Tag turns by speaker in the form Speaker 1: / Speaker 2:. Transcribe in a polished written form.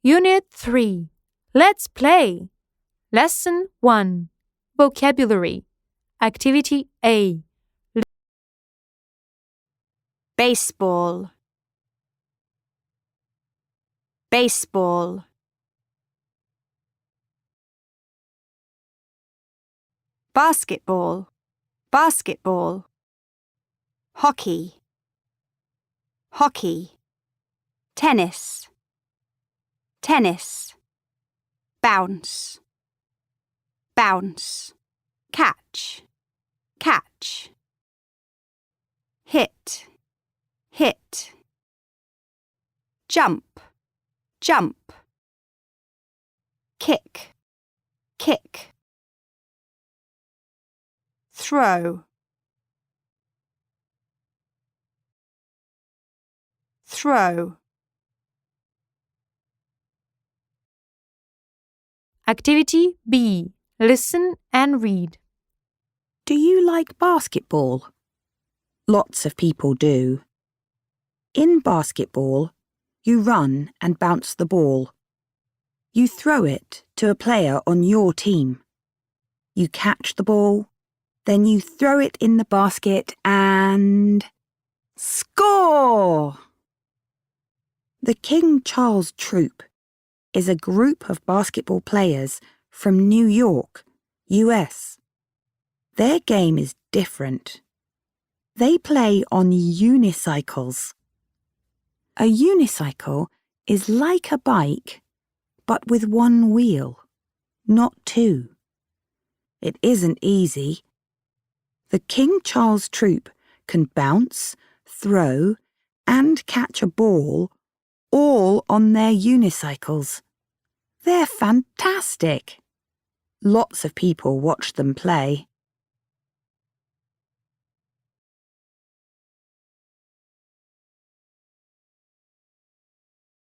Speaker 1: Unit 3. Let's play. Lesson 1. Vocabulary. Activity A.
Speaker 2: Baseball. Baseball. Basketball. Basketball. Hockey. Hockey. Tennis. Tennis. Bounce. Bounce. Catch. Catch. Hit. Hit. Jump. Jump. Kick. Kick. Throw. Throw.
Speaker 1: Activity B. Listen and read.
Speaker 3: Do you like basketball? Lots of people do. In basketball, you run and bounce the ball. You throw it to a player on your team. You catch the ball, then you throw it in the basket and score! The King Charles Troupe is a group of basketball players from New York, US. Their game is different. They play on unicycles. A unicycle is like a bike, but with one wheel, not two. It isn't easy. The King Charles Troupe can bounce, throw, and catch a ball all on their unicycles. They're fantastic. Lots of people watch them play.